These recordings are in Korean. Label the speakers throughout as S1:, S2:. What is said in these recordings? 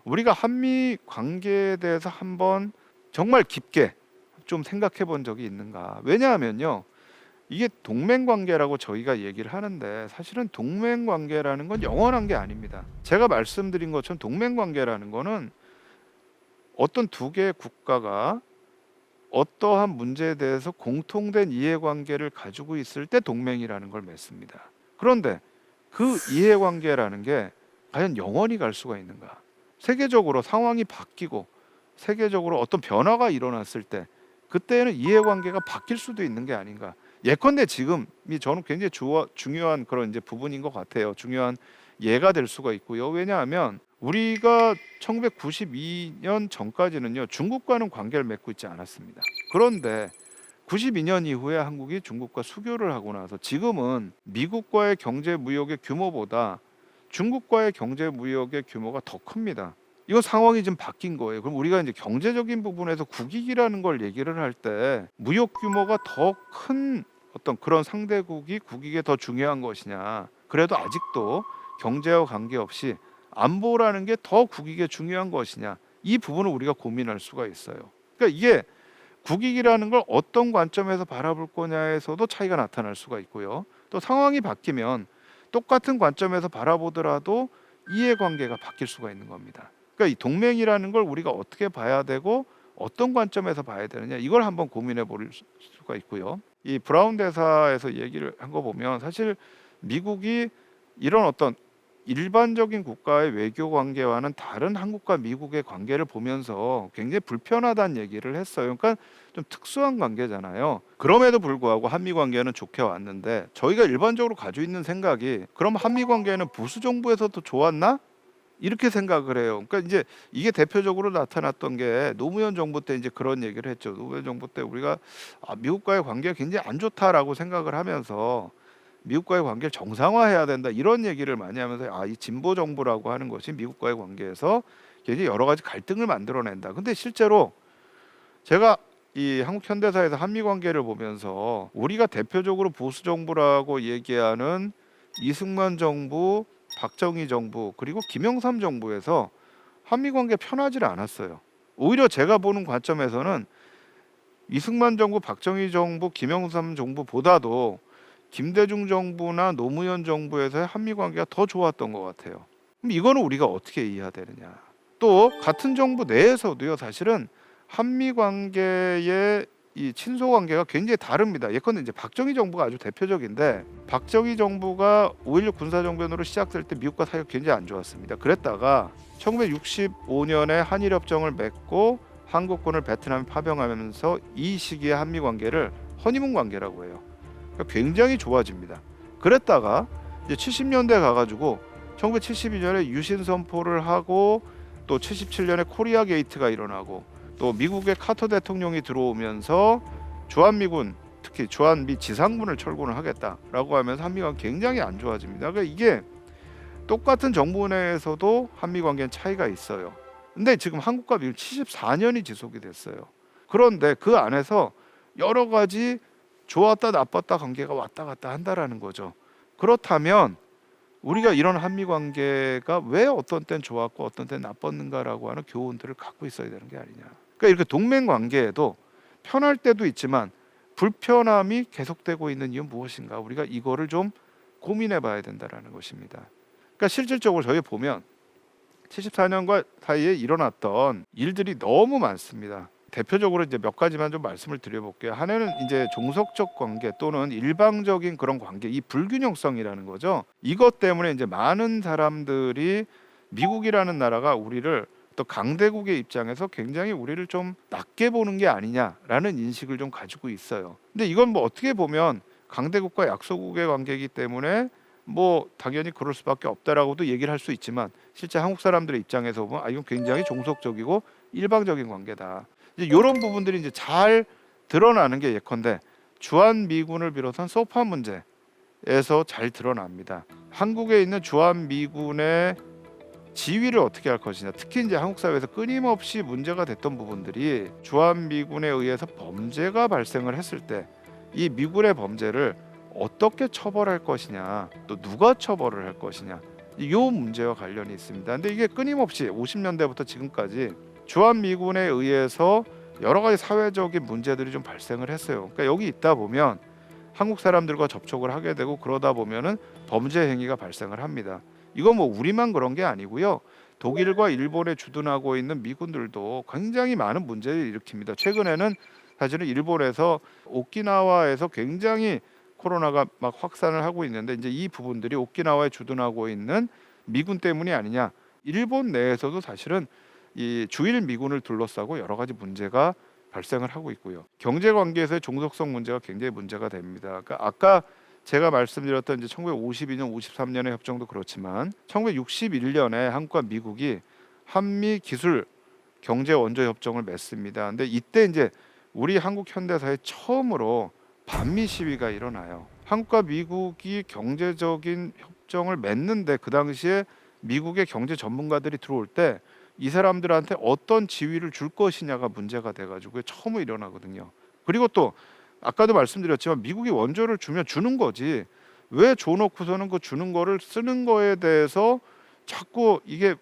S1: 우리가 한미 관계에 대해서 한번 정말 깊게 좀 생각해 본 적이 있는가? 왜냐하면요, 이게 동맹 관계라고 저희가 얘기를 하는데 사실은 동맹 관계라는 건 영원한 게 아닙니다. 제가 말씀드린 것처럼 동맹 관계라는 거는 어떤 두 개의 국가가 어떠한 문제에 대해서 공통된 이해관계를 가지고 있을 때 동맹이라는 걸 맺습니다. 그런데 그 이해관계라는 게 과연 영원히 갈 수가 있는가? 세계적으로 상황이 바뀌고 세계적으로 어떤 변화가 일어났을 때 그때는 이해관계가 바뀔 수도 있는 게 아닌가? 예컨대 지금이 저는 굉장히 중요한 그런 이제 부분인 것 같아요. 중요한 예가 될 수가 있고요. 왜냐하면 우리가 1992년 전까지는요, 중국과는 관계를 맺고 있지 않았습니다. 그런데 92년 이후에 한국이 중국과 수교를 하고 나서 지금은 미국과의 경제 무역의 규모보다 중국과의 경제 무역의 규모가 더 큽니다. 이거 상황이 좀 바뀐 거예요. 그럼 우리가 이제 경제적인 부분에서 국익이라는 걸 얘기를 할 때 무역 규모가 더 큰 어떤 그런 상대국이 국익에 더 중요한 것이냐? 그래도 아직도 경제와 관계없이 안보라는 게 더 국익에 중요한 것이냐? 이 부분을 우리가 고민할 수가 있어요. 그러니까 이게 국익이라는 걸 어떤 관점에서 바라볼 거냐에서도 차이가 나타날 수가 있고요. 또 상황이 바뀌면 똑같은 관점에서 바라보더라도 이해관계가 바뀔 수가 있는 겁니다. 그러니까 이 동맹이라는 걸 우리가 어떻게 봐야 되고 어떤 관점에서 봐야 되느냐, 이걸 한번 고민해 볼 수가 있고요. 이 브라운 대사에서 얘기를 한 거 보면 사실 미국이 이런 어떤 일반적인 국가의 외교 관계와는 다른 한국과 미국의 관계를 보면서 굉장히 불편하다는 얘기를 했어요. 그러니까 좀 특수한 관계잖아요. 그럼에도 불구하고 한미 관계는 좋게 왔는데 저희가 일반적으로 가지고 있는 생각이 그럼 한미 관계는 보수 정부에서도 좋았나? 이렇게 생각을 해요. 그러니까 이제 이게 대표적으로 나타났던 게 노무현 정부 때 이제 그런 얘기를 했죠. 노무현 정부 때 우리가 미국과의 관계가 굉장히 안 좋다라고 생각을 하면서 미국과의 관계를 정상화해야 된다, 이런 얘기를 많이 하면서 이 진보 정부라고 하는 것이 미국과의 관계에서 굉장히 여러 가지 갈등을 만들어낸다. 근데 실제로 제가 이 한국 현대사에서 한미 관계를 보면서 우리가 대표적으로 보수 정부라고 얘기하는 이승만 정부, 박정희 정부, 그리고 김영삼 정부에서 한미 관계 편하지를 않았어요. 오히려 제가 보는 관점에서는 이승만 정부, 박정희 정부, 김영삼 정부보다도 김대중 정부나 노무현 정부에서의 한미 관계가 더 좋았던 것 같아요. 그럼 이거는 우리가 어떻게 이해해야 되느냐? 또 같은 정부 내에서도요, 사실은 한미 관계의 이 친소 관계가 굉장히 다릅니다. 예컨대 이제 박정희 정부가 아주 대표적인데, 박정희 정부가 5.16 군사정변으로 시작될 때 미국과 사이가 굉장히 안 좋았습니다. 그랬다가 1965년에 한일협정을 맺고 한국군을 베트남에 파병하면서 이 시기에 한미 관계를 허니문 관계라고 해요. 그러니까 굉장히 좋아집니다. 그랬다가 이제 70년대 가가지고 1972년에 유신 선포를 하고 또 77년에 코리아 게이트가 일어나고 또 미국의 카터 대통령이 들어오면서 주한미군, 특히 주한미 지상군을 철군을 하겠다라고 하면서 한미관계 굉장히 안 좋아집니다. 그러니까 이게 똑같은 정부 내에서도 한미 관계는 차이가 있어요. 근데 지금 한국과 미국 74년이 지속이 됐어요. 그런데 그 안에서 여러 가지 좋았다 나빴다 관계가 왔다 갔다 한다라는 거죠. 그렇다면 우리가 이런 한미 관계가 왜 어떤 때는 좋았고 어떤 때는 나빴는가라고 하는 교훈들을 갖고 있어야 되는 게 아니냐. 그러니까 이렇게 동맹 관계에도 편할 때도 있지만 불편함이 계속되고 있는 이유는 무엇인가, 우리가 이거를 좀 고민해 봐야 된다라는 것입니다. 그러니까 실질적으로 저희 보면 74년과 사이에 일어났던 일들이 너무 많습니다. 대표적으로 이제 몇 가지만 좀 말씀을 드려볼게요. 하나는 이제 종속적 관계 또는 일방적인 그런 관계, 이 불균형성이라는 거죠. 이것 때문에 이제 많은 사람들이 미국이라는 나라가 우리를 또 강대국의 입장에서 굉장히 우리를 좀 낮게 보는 게 아니냐라는 인식을 좀 가지고 있어요. 근데 이건 뭐 어떻게 보면 강대국과 약소국의 관계이기 때문에 뭐 당연히 그럴 수밖에 없다라고도 얘기를 할 수 있지만, 실제 한국 사람들의 입장에서 보면 이건 굉장히 종속적이고 일방적인 관계다. 이제 이런 부분들이 이제 잘 드러나는 게 예컨대 주한미군을 비롯한 소파 문제에서 잘 드러납니다. 한국에 있는 주한미군의 지위를 어떻게 할 것이냐, 특히 이제 한국 사회에서 끊임없이 문제가 됐던 부분들이 주한미군에 의해서 범죄가 발생을 했을 때 이 미군의 범죄를 어떻게 처벌할 것이냐, 또 누가 처벌을 할 것이냐, 이 문제와 관련이 있습니다. 근데 이게 끊임없이 50년대부터 지금까지 주한 미군에 의해서 여러 가지 사회적인 문제들이 좀 발생을 했어요. 그러니까 여기 있다 보면 한국 사람들과 접촉을 하게 되고 그러다 보면은 범죄 행위가 발생을 합니다. 이건 뭐 우리만 그런 게 아니고요. 독일과 일본에 주둔하고 있는 미군들도 굉장히 많은 문제를 일으킵니다. 최근에는 사실은 일본에서 오키나와에서 굉장히 코로나가 막 확산을 하고 있는데 이제 이 부분들이 오키나와에 주둔하고 있는 미군 때문이 아니냐. 일본 내에서도 사실은 이 주일 미군을 둘러싸고 여러 가지 문제가 발생을 하고 있고요. 경제 관계에서의 종속성 문제가 굉장히 문제가 됩니다. 그러니까 아까 제가 말씀드렸던 이제 1952년, 53년의 협정도 그렇지만 1961년에 한국과 미국이 한미 기술 경제 원조 협정을 맺습니다. 근데 이때 이제 우리 한국 현대사에 처음으로 반미 시위가 일어나요. 한국과 미국이 경제적인 협정을 맺는데 그 당시에 미국의 경제 전문가들이 들어올 때 이 사람들한테 어떤 지위를 줄 것이냐가 문제가 돼가지고 처음 일어나거든요. 그리고 또 아까도 말씀드렸지만 미국이 원조를 주면 주는 거지 왜 줘놓고서는 그 주는 거를 쓰는 거에 대해서 자꾸 이게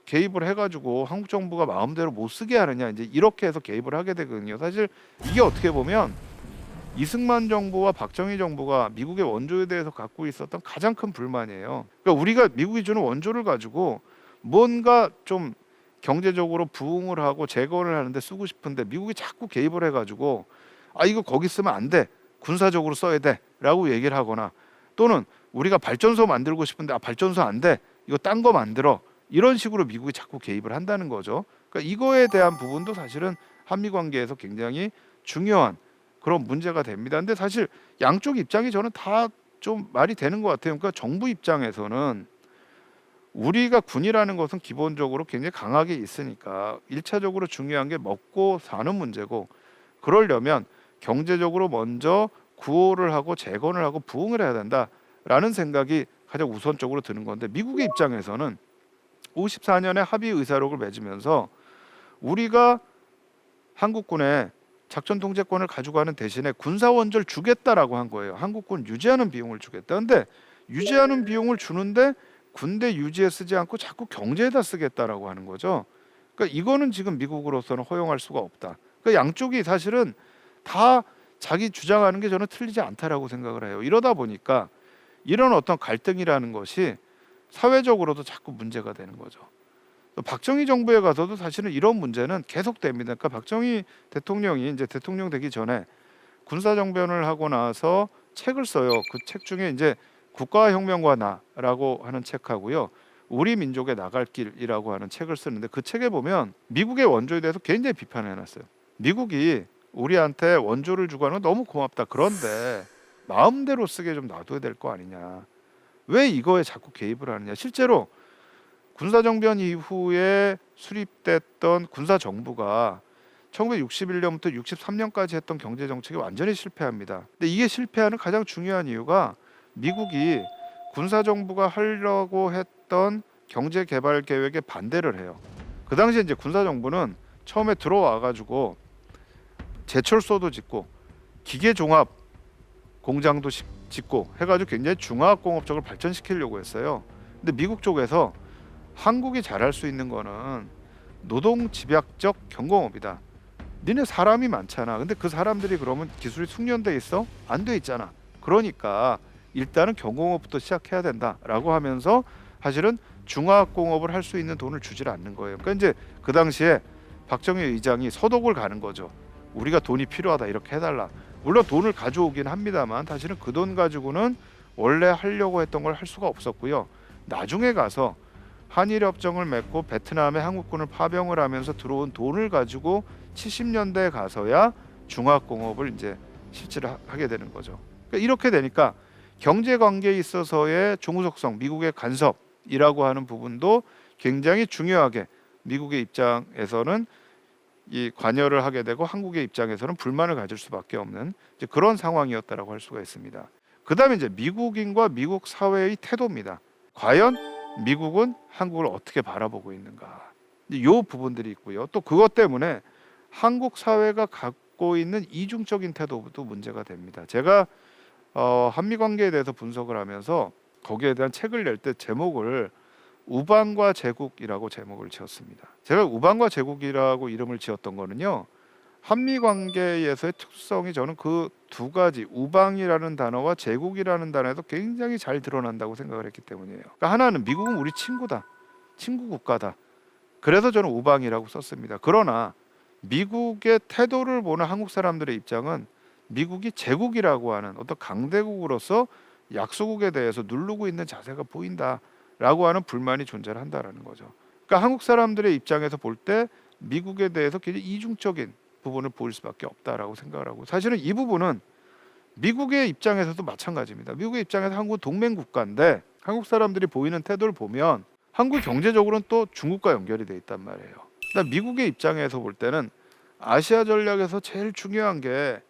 S1: 개입을 해가지고 한국 정부가 마음대로 못 쓰게 하느냐 이제 이렇게 해서 개입을 하게 되거든요. 사실 이게 어떻게 보면 이승만 정부와 박정희 정부가 미국의 원조에 대해서 갖고 있었던 가장 큰 불만이에요. 그러니까 우리가 미국이 주는 원조를 가지고 뭔가 좀 경제적으로 부흥을 하고 재건을 하는데 쓰고 싶은데 미국이 자꾸 개입을 해가지고 아 이거 거기 쓰면 안 돼. 군사적으로 써야 돼. 라고 얘기를 하거나 또는 우리가 발전소 만들고 싶은데 아 발전소 안 돼. 이거 딴 거 만들어. 이런 식으로 미국이 자꾸 개입을 한다는 거죠. 그러니까 이거에 대한 부분도 사실은 한미 관계에서 굉장히 중요한 그런 문제가 됩니다. 근데 사실 양쪽 입장이 저는 다 좀 말이 되는 것 같아요. 그러니까 정부 입장에서는 우리가 군이라는 것은 기본적으로 굉장히 강하게 있으니까 1차적으로 중요한 게 먹고 사는 문제고 그러려면 경제적으로 먼저 구호를 하고 재건을 하고 부흥을 해야 된다라는 생각이 가장 우선적으로 드는 건데 미국의 입장에서는 54년에 합의 의사록을 맺으면서 우리가 한국군에 작전 통제권을 가져가는 대신에 군사 원조를 주겠다라고 한 거예요. 한국군 유지하는 비용을 주겠다. 근데 유지하는 비용을 주는데 군대 유지에 쓰지 않고 자꾸 경제에다 쓰겠다라고 하는 거죠. 그러니까 이거는 지금 미국으로서는 허용할 수가 없다. 그러니까 양쪽이 사실은 다 자기 주장하는 게 저는 틀리지 않다라고 생각을 해요. 이러다 보니까 이런 어떤 갈등이라는 것이 사회적으로도 자꾸 문제가 되는 거죠. 또 박정희 정부에 가서도 사실은 이런 문제는 계속됩니다. 그러니까 박정희 대통령이 이제 대통령 되기 전에 군사정변을 하고 나서 책을 써요. 그 책 중에 이제 국가혁명과 나라고 하는 책하고요. 우리 민족의 나갈 길이라고 하는 책을 쓰는데 그 책에 보면 미국의 원조에 대해서 굉장히 비판해놨어요. 미국이 우리한테 원조를 주고 하는 건 너무 고맙다. 그런데 마음대로 쓰게 좀 놔둬야 될 거 아니냐. 왜 이거에 자꾸 개입을 하느냐. 실제로 군사정변 이후에 수립됐던 군사정부가 1961년부터 63년까지 했던 경제정책이 완전히 실패합니다. 근데 이게 실패하는 가장 중요한 이유가 미국이 군사정부가 하려고 했던 경제개발 계획에 반대를 해요. 그 당시에 이제 군사정부는 처음에 들어와가지고 제철소도 짓고 기계종합 공장도 짓고 해가지고 굉장히 중화학공업적으로 발전시키려고 했어요. 근데 미국 쪽에서 한국이 잘할 수 있는 거는 노동 집약적 경공업이다. 니네 사람이 많잖아. 근데 그 사람들이 그러면 기술이 숙련돼 있어? 안 돼 있잖아. 그러니까 일단은 경공업부터 시작해야 된다라고 하면서 사실은 중화학공업을 할 수 있는 돈을 주질 않는 거예요. 그러니까 이제 그 당시에 박정희 의장이 서독을 가는 거죠. 우리가 돈이 필요하다 이렇게 해달라. 물론 돈을 가져오긴 합니다만 사실은 그 돈 가지고는 원래 하려고 했던 걸 할 수가 없었고요. 나중에 가서 한일협정을 맺고 베트남에 한국군을 파병을 하면서 들어온 돈을 가지고 70년대에 가서야 중화공업을 이제 실시를 하게 되는 거죠. 그러니까 이렇게 되니까 경제 관계에 있어서의 종속성, 미국의 간섭이라고 하는 부분도 굉장히 중요하게 미국의 입장에서는 이 관여를 하게 되고 한국의 입장에서는 불만을 가질 수밖에 없는 이제 그런 상황이었다라고 할 수가 있습니다. 그다음에 이제 미국인과 미국 사회의 태도입니다. 과연 미국은 한국을 어떻게 바라보고 있는가? 이 부분들이 있고요. 또 그것 때문에 한국 사회가 갖고 있는 이중적인 태도도 문제가 됩니다. 제가 한미 관계에 대해서 분석을 하면서 거기에 대한 책을 낼 때 제목을 우방과 제국이라고 제목을 지었습니다. 제가 우방과 제국이라고 이름을 지었던 거는요. 한미 관계에서의 특성이 저는 그 두 가지 우방이라는 단어와 제국이라는 단어에서 굉장히 잘 드러난다고 생각을 했기 때문이에요. 그러니까 하나는 미국은 우리 친구다. 친구 국가다. 그래서 저는 우방이라고 썼습니다. 그러나 미국의 태도를 보는 한국 사람들의 입장은 미국이 제국이라고 하는 어떤 강대국으로서 약소국에 대해서 누르고 있는 자세가 보인다라고 하는 불만이 존재한다라는 거죠. 그러니까 한국 사람들의 입장에서 볼 때 미국에 대해서 굉장히 이중적인 부분을 보일 수밖에 없다라고 생각을 하고, 사실은 이 부분은 미국의 입장에서도 마찬가지입니다. 미국의 입장에서 한국은 동맹 국가인데 한국 사람들이 보이는 태도를 보면 한국 경제적으로는 또 중국과 연결이 돼 있단 말이에요. 그러니까 미국의 입장에서 볼 때는 아시아 전략에서 제일 중요한 게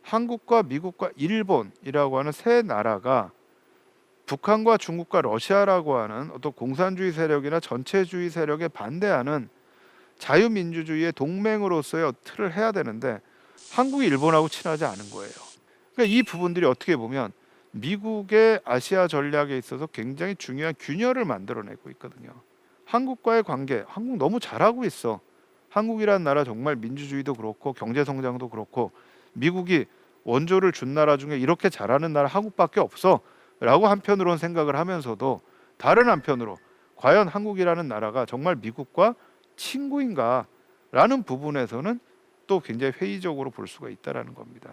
S1: 한국과 미국과 일본이라고 하는 세 나라가 북한과 중국과 러시아라고 하는 어떤 공산주의 세력이나 전체주의 세력에 반대하는 자유민주주의의 동맹으로서의 틀을 해야 되는데 한국이 일본하고 친하지 않은 거예요. 그러니까 이 부분들이 어떻게 보면 미국의 아시아 전략에 있어서 굉장히 중요한 균열을 만들어내고 있거든요. 한국과의 관계, 한국 너무 잘하고 있어. 한국이라는 나라 정말 민주주의도 그렇고 경제 성장도 그렇고 미국이 원조를 준 나라 중에 이렇게 잘하는 나라 한국밖에 없어 라고 한편으로는 생각을 하면서도, 다른 한편으로 과연 한국이라는 나라가 정말 미국과 친구인가 라는 부분에서는 또 굉장히 회의적으로 볼 수가 있다는 겁니다.